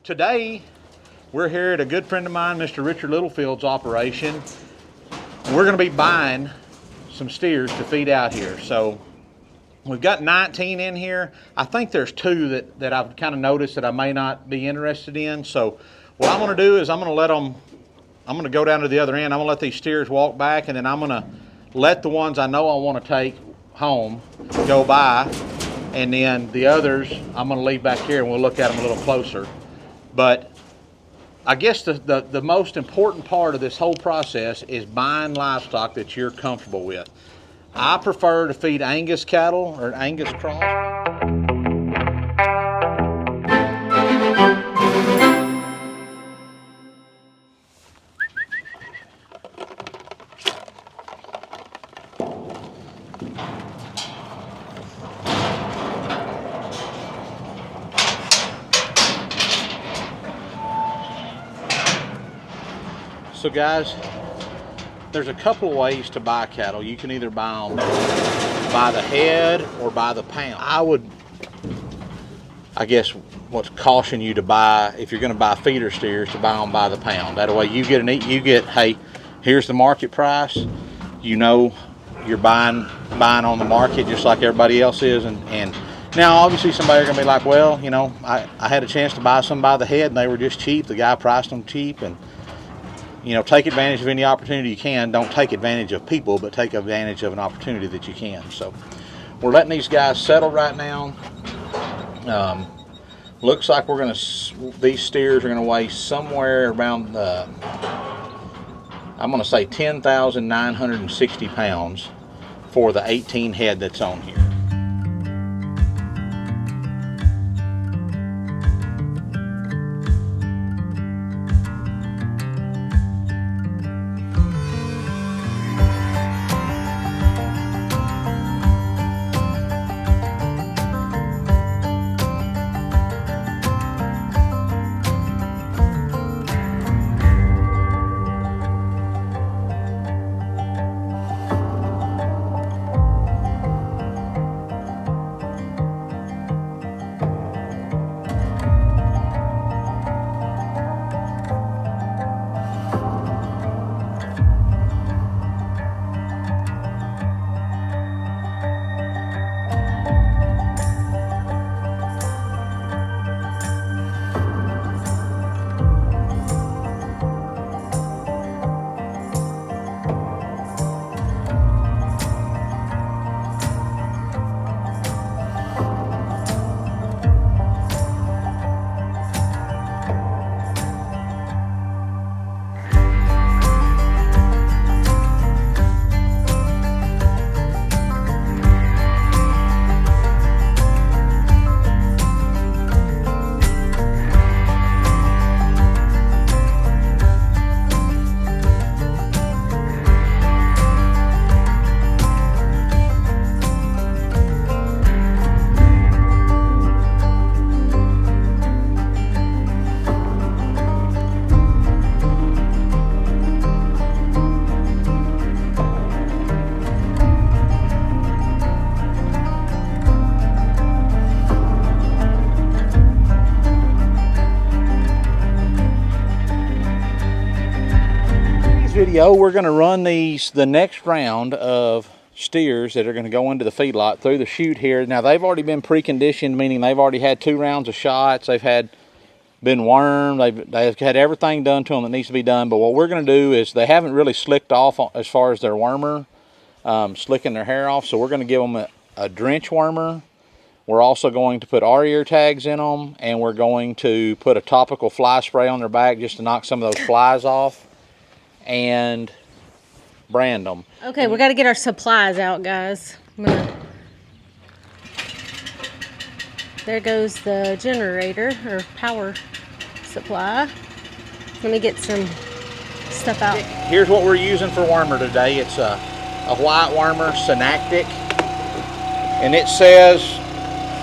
Today, we're here at a good friend of mine, Mr. Richard Littlefield's operation. We're going to be buying some steers to feed out here. So we've got 19 in here. I think there's 2 that I've kind of noticed that I may not be interested in. So what I'm going to do is I'm going to go down to the other end. I'm going to let these steers walk back, and then I'm going to let the ones I know I want to take home go by, and then the others I'm going to leave back here and we'll look at them a little closer. But I guess the most important part of this whole process is buying livestock that you're comfortable with. I prefer to feed Angus cattle or Angus cross. So guys, there's a couple of ways to buy cattle. You can either buy them by the head or by the pound. I guess what's caution you to buy, if you're going to buy feeder steers, to buy them by the pound. That way you get, hey, here's the market price. You know you're buying on the market just like everybody else is. And now obviously somebody's going to be like, well, you know, I had a chance to buy some by the head and they were just cheap. The guy priced them cheap. And you know, take advantage of any opportunity you can. Don't take advantage of people, but take advantage of an opportunity that you can. So we're letting these guys settle right now. Looks like these steers are going to weigh somewhere around, I'm going to say 10,960 pounds for the 18 head that's on here. Video, we're going to run the next round of steers that are going to go into the feedlot through the chute here. Now they've already been preconditioned, meaning they've already had 2 rounds of shots. They've been wormed. They've had everything done to them that needs to be done. But what we're going to do is they haven't really slicked off as far as their wormer, slicking their hair off. So we're going to give them a drench wormer. We're also going to put our ear tags in them, and we're going to put a topical fly spray on their back just to knock some of those flies off, and brand them. Okay, we got to get our supplies out, guys. There goes the generator or power supply. Let me get some stuff out. Here's what we're using for wormer today. It's a white wormer, synaptic, and it says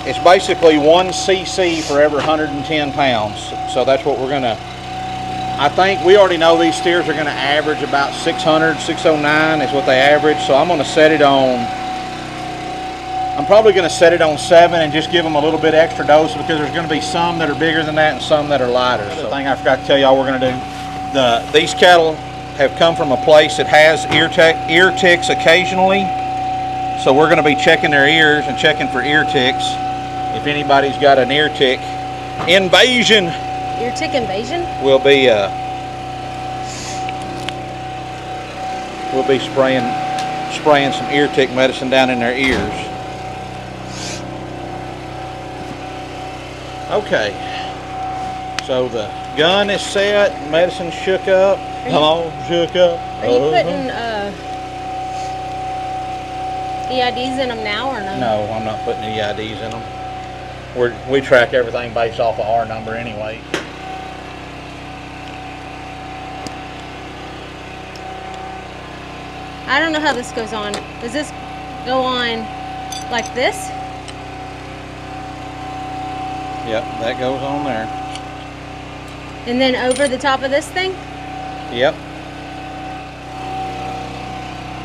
it's basically 1 cc for every 110 pounds. So that's what we're gonna, I think we already know these steers are going to average about 600, 609 is what they average. So I'm going to set it on I'm probably going to set it on 7 and just give them a little bit extra dose because there's going to be some that are bigger than that and some that are lighter. So the thing I forgot to tell y'all we're going to do, these cattle have come from a place that has ear ticks occasionally. So we're going to be checking their ears and checking for ear ticks. If anybody's got an ear tick invasion, Ear tick invasion? we'll be spraying some ear tick medicine down in their ears. Okay, so the gun is set, medicine shook up. Come on, shook up. Are you putting EIDs in them now or no? No, I'm not putting EIDs in them. We track everything based off of our number anyway. I don't know how this goes on. Does this go on like this? Yep, that goes on there. And then over the top of this thing? Yep.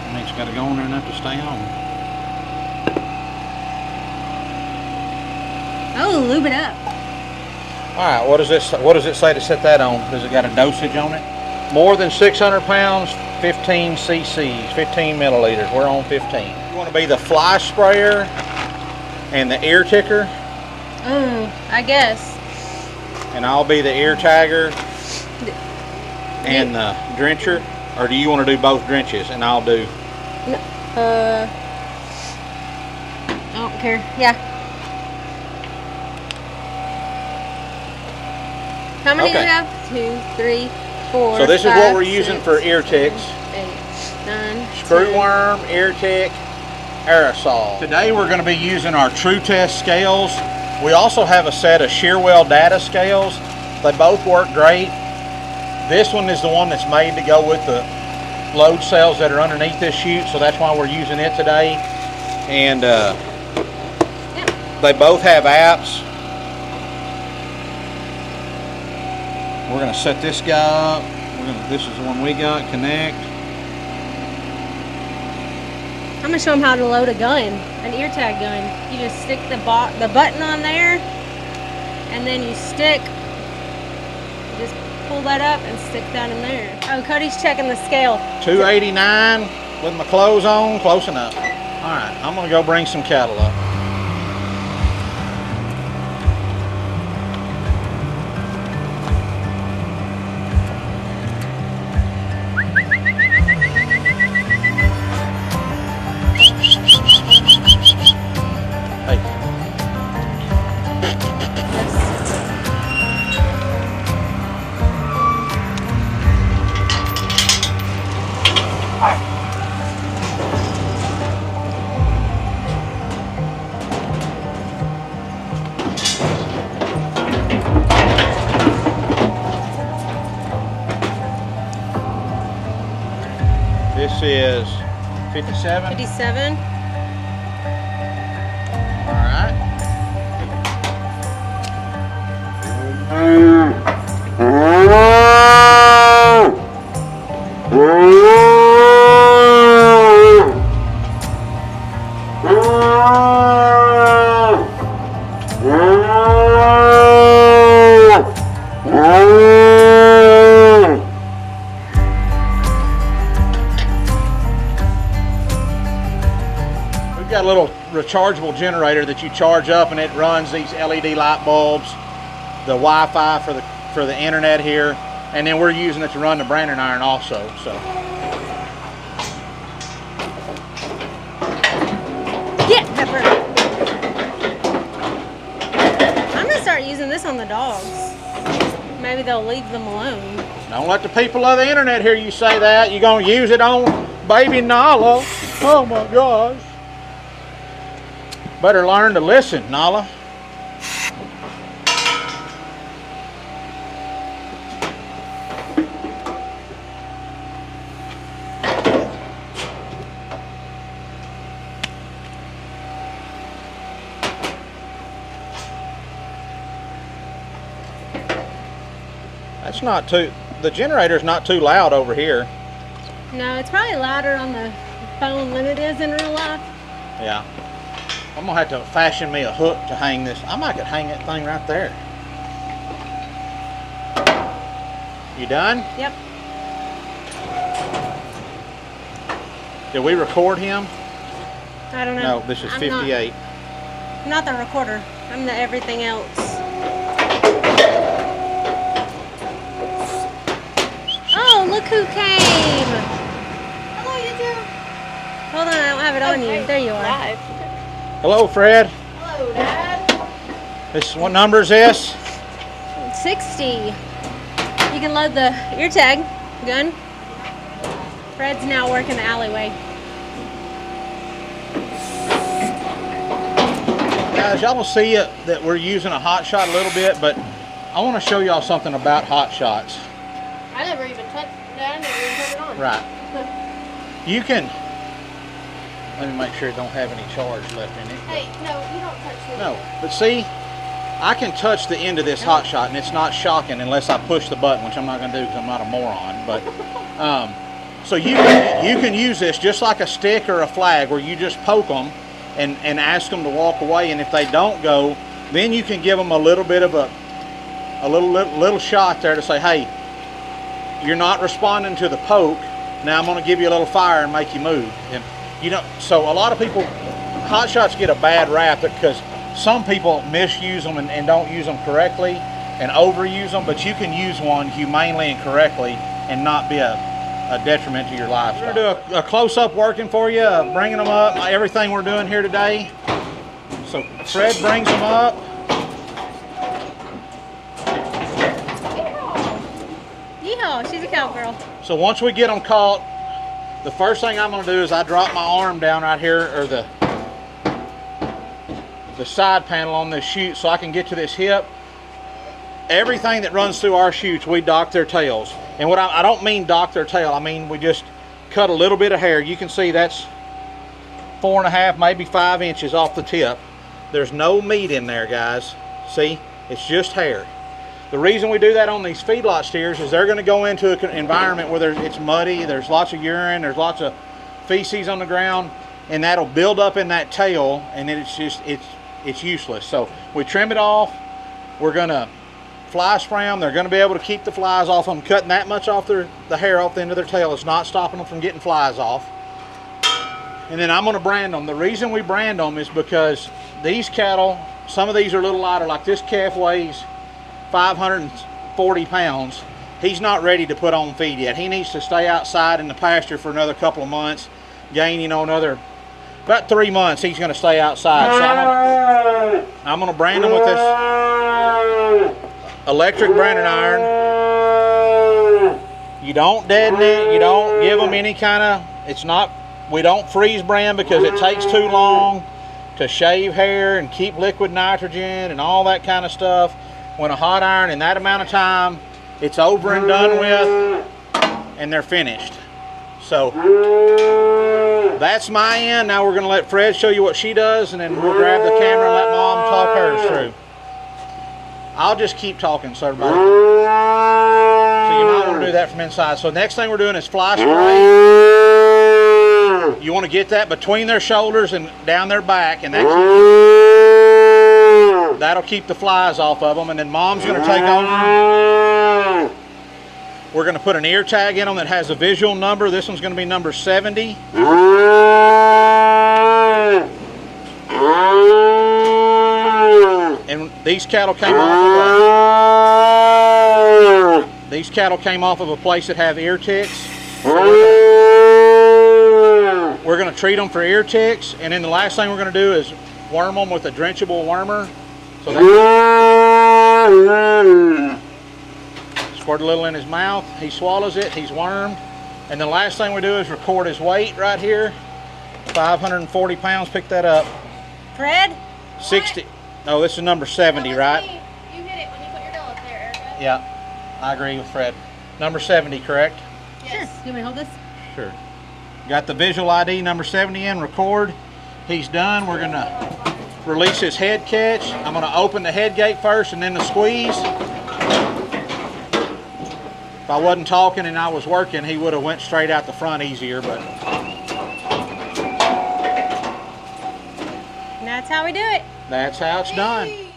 I mean, it's got to go on there enough to stay on. Oh, lube it up. All right, what does it say to set that on? Does it got a dosage on it? More than 600 pounds, 15 cc's, 15 milliliters. We're on 15. You want to be the fly sprayer and the ear ticker, I guess. and I'll be the ear tagger and the drencher, or do you want to do both drenches and I'll do? I don't care. Yeah. How many do Okay. you have? 2, 3, 4. So this is 5, what we're using 6, for ear ticks. 8, 9, Screwworm, ear tick, aerosol. Today we're going to be using our True Test scales. We also have a set of Shearwell data scales. They both work great. This one is the one that's made to go with the load cells that are underneath this chute, so that's why we're using it today. And they both have apps. We're going to set this guy up. This is the one we got, connect. I'm going to show them how to load a gun, an ear tag gun. You just stick the button on there, and then you just pull that up and stick that in there. Oh, Cody's checking the scale. 289 with my clothes on, close enough. All right, I'm going to go bring some cattle up. This is 57. 57. All right. We've got a little rechargeable generator that you charge up, and it runs these LED light bulbs, the Wi-Fi for the internet here, and then we're using it to run the branding iron also. So Get Pepper. I'm gonna start using this on the dogs. Maybe they'll leave them alone. don't let the people of the internet hear you say that. You're gonna use it on baby Nala. Oh my gosh. Better learn to listen, Nala. That's not too, the generator's not too loud over here. No, it's probably louder on the phone than it is in real life. Yeah. I'm gonna have to fashion me a hook to hang this. I might could hang that thing right there. You done? Yep. Did we record him? I don't know. No, this is I'm 58. not the recorder. I'm the everything else. Oh, look who came! Hello, YouTube. Hold on, I don't have it on you. There you are. Live. Hello, Fred. Hello, Dad. This what number is this? 60. You can load the ear tag gun. Fred's now working the alleyway. Guys, y'all will see that we're using a hot shot a little bit, but I want to show y'all something about hot shots. I never even touched that. I never even turned it on. Right. You can. Let me make sure it don't have any charge left in it. Hey, no, you don't touch it. No, but see, I can touch the end of this hot shot, and it's not shocking unless I push the button, which I'm not going to do because I'm not a moron. But so you can use this just like a stick or a flag, where you just poke them and ask them to walk away, and if they don't go, then you can give them a little bit of a little shot there to say, hey, you're not responding to the poke. Now I'm going to give you a little fire and make you move. And you know, so a lot of people, hot shots get a bad rap because some people misuse them and don't use them correctly and overuse them, but you can use one humanely and correctly and not be a detriment to your livestock. We're going to do a close-up working for you, bringing them up, everything we're doing here today. So Fred brings them up. Yeehaw, she's a cowgirl. So once we get them caught, the first thing I'm going to do is I drop my arm down right here, or the side panel on this chute, so I can get to this hip. Everything that runs through our chutes, we dock their tails. And what I don't mean dock their tail, I mean we just cut a little bit of hair. You can see that's 4.5, maybe 5 inches off the tip. There's no meat in there, guys. See, it's just hair. The reason we do that on these feedlot steers is they're going to go into an environment where it's muddy, there's lots of urine, there's lots of feces on the ground, and that'll build up in that tail, and then it's useless. So we trim it off. We're going to fly spray them. They're going to be able to keep the flies off them. Cutting that much off the hair off the end of their tail is not stopping them from getting flies off. And then I'm going to brand them. The reason we brand them is because these cattle, some of these are a little lighter. Like this calf weighs 540 pounds. He's not ready to put on feed yet. He needs to stay outside in the pasture for another couple of months, gain, another about 3 months. He's going to stay outside. So I'm going to brand him with this electric branding iron. You don't deaden it. You don't give them any kind of, we don't freeze brand because it takes too long to shave hair and keep liquid nitrogen and all that kind of stuff. When a hot iron in that amount of time, it's over and done with and they're finished. So that's my end. Now we're going to let Fred show you what she does, and then we'll grab the camera and let Mom talk hers through. I'll just keep talking so everybody. So you might want to do that from inside. So next thing we're doing is fly spray. You want to get that between their shoulders and down their back, and that'll keep the flies off of them. And then Mom's going to take over. We're going to put an ear tag in them that has a visual number. This one's going to be number 70. And these cattle came off of a place that have ear ticks. We're going to treat them for ear ticks, and then the last thing we're going to do is worm them with a drenchable wormer. So squirt a little in his mouth. He swallows it. He's wormed. And the last thing we do is record his weight right here. 540 pounds. Pick that up. Fred? 60. No, this is number 70, right? You hit it when you put your bill up there, Erica. Yeah, I agree with Fred. Number 70, correct? Yes. Sure. You want me to hold this? Sure. Got the visual ID number 70 in, record. He's done. We're going to release his head catch. I'm going to open the head gate first and then the squeeze. If I wasn't talking and I was working, he would have went straight out the front easier, but. And that's how we do it. That's how it's done. Hey.